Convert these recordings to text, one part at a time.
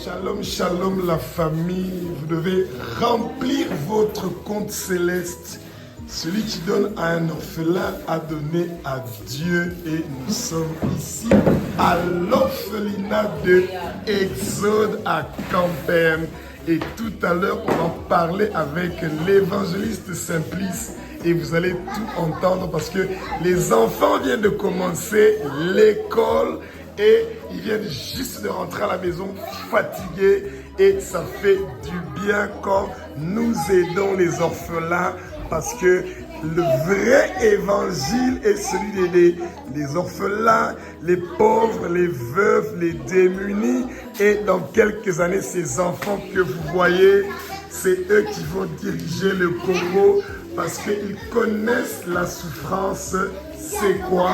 Shalom, shalom la famille, vous devez remplir votre compte céleste. Celui qui donne à un orphelin a donné à Dieu et nous sommes ici à l'orphelinat de Exode à Campem. Et tout à l'heure, on va parler avec l'évangéliste Simplice et vous allez tout entendre parce que les enfants viennent de commencer l'école et ils viennent juste de rentrer à la maison fatigués et ça fait du bien quand nous aidons les orphelins parce que le vrai évangile est celui d'aider les orphelins, les pauvres, les veuves, les démunis. Et dans quelques années, ces enfants que vous voyez, c'est eux qui vont diriger le Congo parce qu'ils connaissent la souffrance, c'est quoi.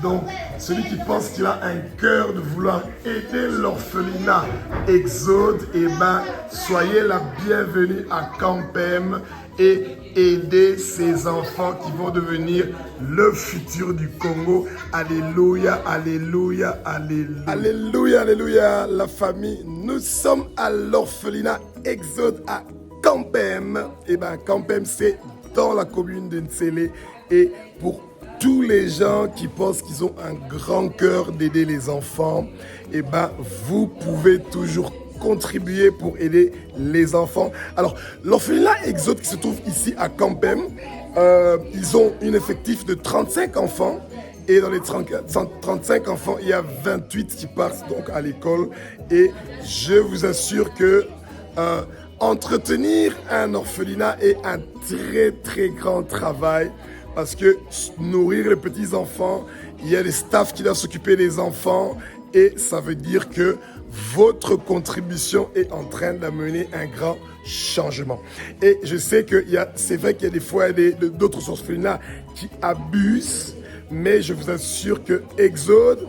Donc, celui qui pense qu'il a un cœur de vouloir aider l'orphelinat Exode, eh ben, soyez la bienvenue à Campem et aider ces enfants qui vont devenir le futur du Congo. Alléluia, alléluia, alléluia. Alléluia, alléluia, la famille. Nous sommes à l'orphelinat Exode à Campem. Eh bien, Campem, c'est dans la commune de Nsele. Et pour tous les gens qui pensent qu'ils ont un grand cœur d'aider les enfants, eh ben, vous pouvez toujours contribuer pour aider les enfants. Alors, l'orphelinat Exode qui se trouve ici à Campem, ils ont un effectif de 35 enfants. Et dans les 35 enfants, il y a 28 qui partent donc à l'école. Et je vous assure que entretenir un orphelinat est un très très grand travail. Parce que nourrir les petits-enfants, il y a des staffs qui doivent s'occuper des enfants. Et ça veut dire que votre contribution est en train d'amener un grand changement. Et je sais que c'est vrai qu'il y a des fois d'autres orphelinats qui abusent. Mais je vous assure que Exode,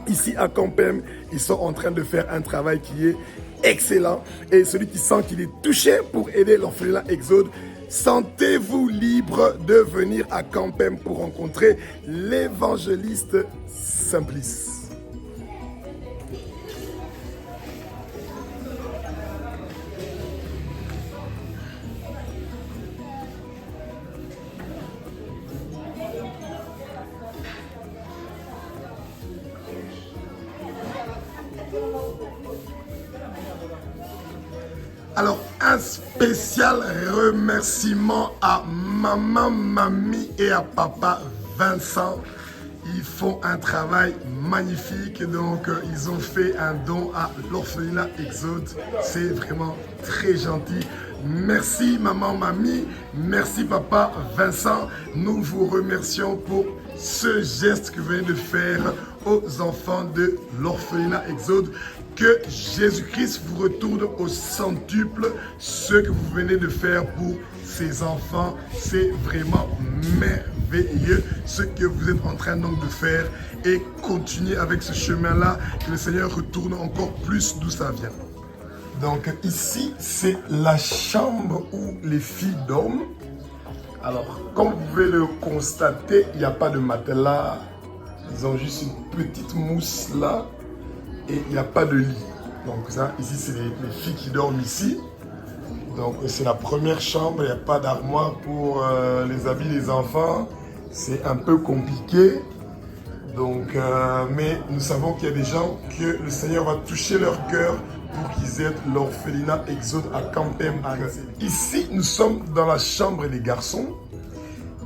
ici à Campem, ils sont en train de faire un travail qui est excellent. Et celui qui sent qu'il est touché pour aider l'orphelinat Exode, sentez-vous libre de venir à Campem pour rencontrer l'évangéliste Simplice. Alors, un spécial remerciement à maman, mamie et à papa Vincent. Ils font un travail magnifique, donc ils ont fait un don à l'orphelinat Exode. C'est vraiment très gentil. Merci maman, mamie, merci papa Vincent. Nous vous remercions pour ce geste que vous venez de faire aux enfants de l'orphelinat Exode. Que Jésus-Christ vous retourne au centuple ce que vous venez de faire pour ces enfants. C'est vraiment merveilleux ce que vous êtes en train donc de faire et continuez avec ce chemin-là. Que le Seigneur retourne encore plus d'où ça vient. Donc ici, c'est la chambre où les filles dorment. Alors, comme vous pouvez le constater, il n'y a pas de matelas. Ils ont juste une petite mousse là. Et il n'y a pas de lit. Donc ça, ici, c'est les filles qui dorment ici. Donc c'est la première chambre. Il n'y a pas d'armoire pour les habits des enfants. C'est un peu compliqué. Donc, mais nous savons qu'il y a des gens que le Seigneur va toucher leur cœur pour qu'ils aident l'orphelinat Exode à Campem. Ici, nous sommes dans la chambre des garçons.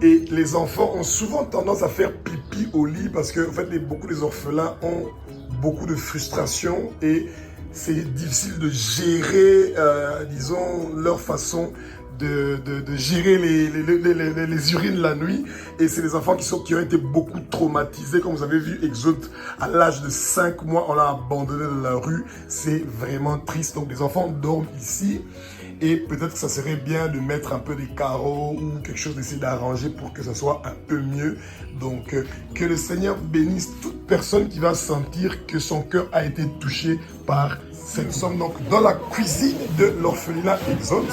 Et les enfants ont souvent tendance à faire pipi au lit parce que en fait, beaucoup des orphelins ont beaucoup de frustration et c'est difficile de gérer, disons, leur façon de gérer les urines la nuit. Et c'est des enfants qui ont été beaucoup traumatisés. Comme vous avez vu, Exode, à l'âge de 5 mois, on l'a abandonné dans la rue. C'est vraiment triste. Donc les enfants dorment ici. Et peut-être que ça serait bien de mettre un peu des carreaux ou quelque chose, d'essayer d'arranger pour que ça soit un peu mieux. Donc, que le Seigneur bénisse toute personne qui va sentir que son cœur a été touché par cette. Nous sommes donc dans la cuisine de l'orphelinat Exode.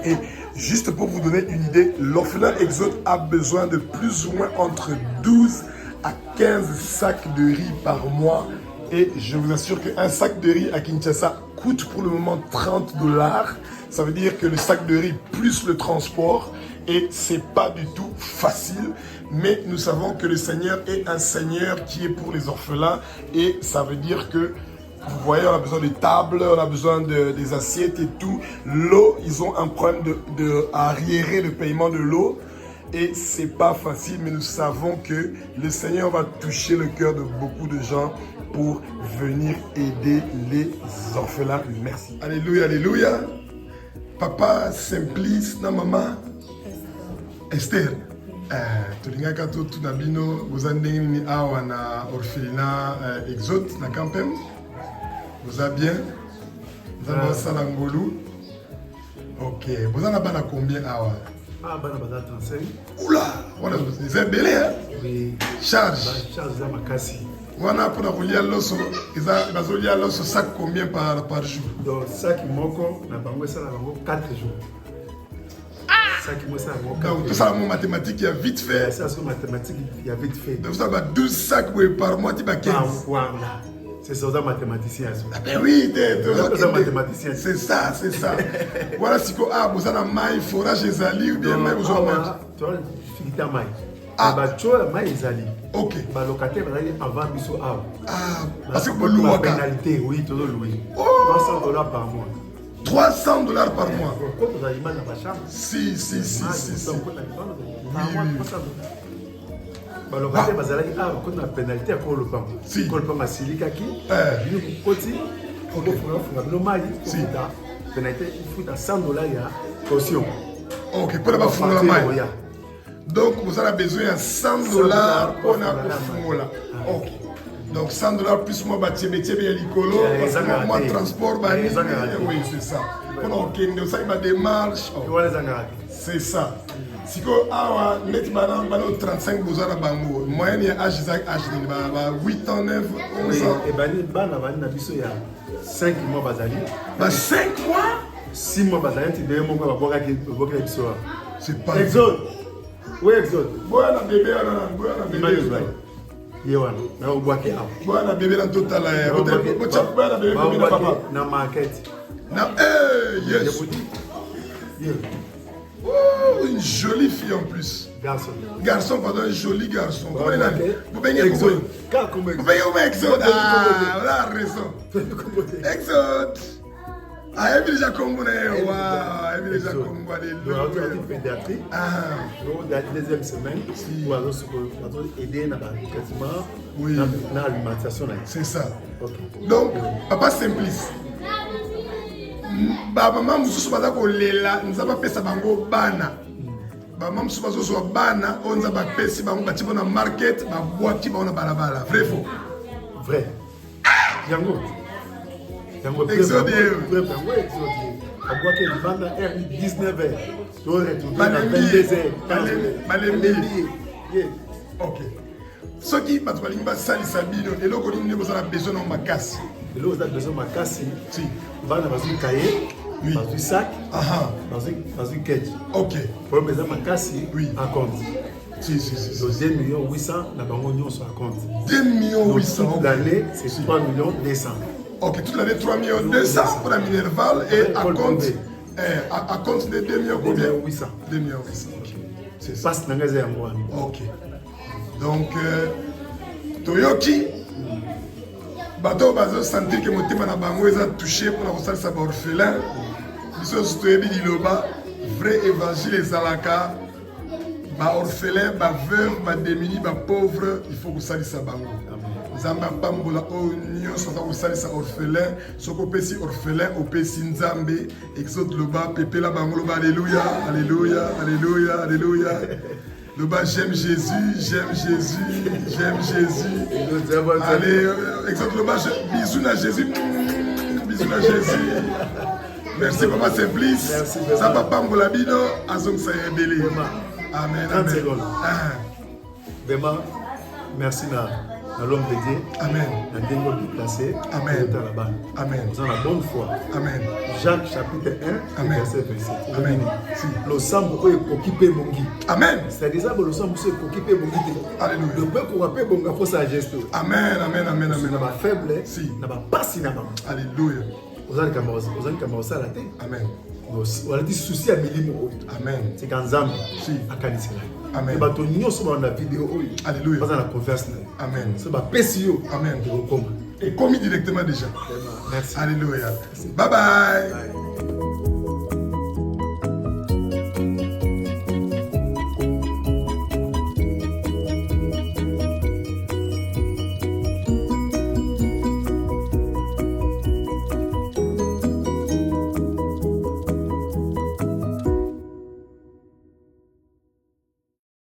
Et juste pour vous donner une idée, l'orphelinat Exode a besoin de plus ou moins entre 12 à 15 sacs de riz par mois. Et je vous assure qu'un sac de riz à Kinshasa coûte pour le moment 30 $. Ça veut dire que le sac de riz plus le transport, et c'est pas du tout facile. Mais nous savons que le Seigneur est un Seigneur qui est pour les orphelins, et ça veut dire que vous voyez, on a besoin des tables, on a besoin des assiettes et tout. L'eau, ils ont un problème de arriérer le paiement de l'eau. Et c'est pas facile, mais nous savons que le Seigneur va toucher le cœur de beaucoup de gens pour venir aider les orphelins. Merci. Alléluia, alléluia. Papa Simplice, na maman Esther. Tolingaka to tunabino bozandeni awa na orphelinat Exode na Campem. Vous allez bien? Vous avez Salangolou. Ok. Vous en avez combien awa? Ah, ben, on a 35. Oula! Voilà, vous êtes belé, hein? Oui. Charge. Charge de ma casse. Voilà, pour la l'osso, ils ont l'osso sac combien par jour? Donc, ça qui manque, on a bango ça, on a 4 jours. Ça qui manque, ça, on a 4 jours. Donc, tout ça, mon mathématique, il y a vite fait. Ça, c'est mathématique, il y a vite fait. Donc, ça va 12 sacs par mois, tu vas 15. Voilà. C'est ça, un mathématicien. Ah ben oui, c'est un mathématicien. C'est ça, c'est ça. Voilà, si vous avez maï, forage et zali, ou bien maï, vous avez maï. Tu vois, tu as maï. Ah, bah, tu as maï et zali. Ok. Bah, locataire, va aller avant, biso ah. Ah, parce que vous louez. Pénalité, oui, tout le louer. Oh! 300 $ par mois. 300 $ par mois. Quand vous avez mal dans ma chambre. Si. Bah, le reste, on a pénalité à quoi le pain. Si. Quand le pain a silikaki, il faut que pénalité, il faut à 100 $, il y a caution. Ok, pour la fumée la maille. Donc, vous avez besoin de 100 $ pour la fumée. Ok. Donc, 100 $ plus moi, je vais l'icolo, parce que moi, transport, oui, c'est ça. Pour que ça, il va démarche. C'est ça. Si vous avez 35 ans, moyenne âge 8 ans, 9 ans, 11 ans. Et bien, il y a 5 mois. 5 mois? 6 mois, tu as un c'est pas Exode. Oui, Exode. Voilà, bébé, voilà, bébé, dans total. Voilà, bébé, papa. Dans market. Yes. Oh, une jolie fille en plus. Garçon, pardon, un joli garçon. Comment il a dit? Vous baignez Exode. Vous baignez où Exode? Ah, on a raison. Exode. Ah, elle est déjà comme vous. Waouh, elle est déjà comme vous. Alléluia. Pédiatrie. La deuxième semaine, on va aider dans l'alimentation. C'est ça. Donc, papa Simplice. Maman mususu baza kolela nzaba pesa bango bana maman mususu bazo bana on nzaba pesi bango bati bona market ba boaki ba na balabala vrai faux vrai yango Exode a boaki bana 19h to retourner à 22h ok soki bato balingi basalisa bino eloko nini nde bozala besoin na makasi eloko oza besoin makasi bana bazwi kaye bazwi sac bazwi kete ok problème eza makasi à compte si. 2 millions 800 na bango nyonso à compte 2 millions 800 toute l'année c'est 3 millions 200 ok toute l'année 3 millions 200 pour la Minerval et à compte de 2 millions combien 800 2 millions 800 ok c'est ça passe na ngaza yango wana ok donc toyoki bato bazo sentir que motema na bango eza touché pour la kosalisa ba orphelin biso nyonso toyebi liloba vrai évangile ezalaka ba orphelin ba veuve ba démuni ba pauvre il faut kosalisa bango nzambe apambola oyo nyonso aza kosalisa orphelin soki opesi orphelin opesi nzambe exode loba pepela bango loba alléluia alléluia alléluia alléluia loba j'aime Jésus, j'aime Jésus, j'aime Jésus. Allez, Exode loba bisous à Jésus, bisous à Jésus. Merci papa Simplice. Ça papa Mbolabino, azong sa yebele. Amen. Vraiment, merci na à l'homme de Dieu. Amen. La dernière déplacée. Amen. Là-bas. Amen. Nous avons la bonne foi. Amen. Jacques chapitre 1, Amen. verset 27. Amen. Le sang pour occuper mon guide. Amen. C'est-à-dire que le sang pour occuper mon guide. Alléluia. Le peuple qu'on appelle bon gars, sa geste. Amen. Amen. Amen. Amen. N'a pas faible. Si. N'a pas si n'a pas. Alléluia. Vous allez commencer à la tête. Amen. Vous allez dire souci à milimo. Amen. C'est quand Zam. Si. À Kanisela. Amen. Et bah ton nyo sur la vidéo. Alléluia. Pas dans la confiance. Amen. C'est bah PCO. Amen. Et vous Et commis directement déjà. Merci. Alléluia. Bye bye. Bye.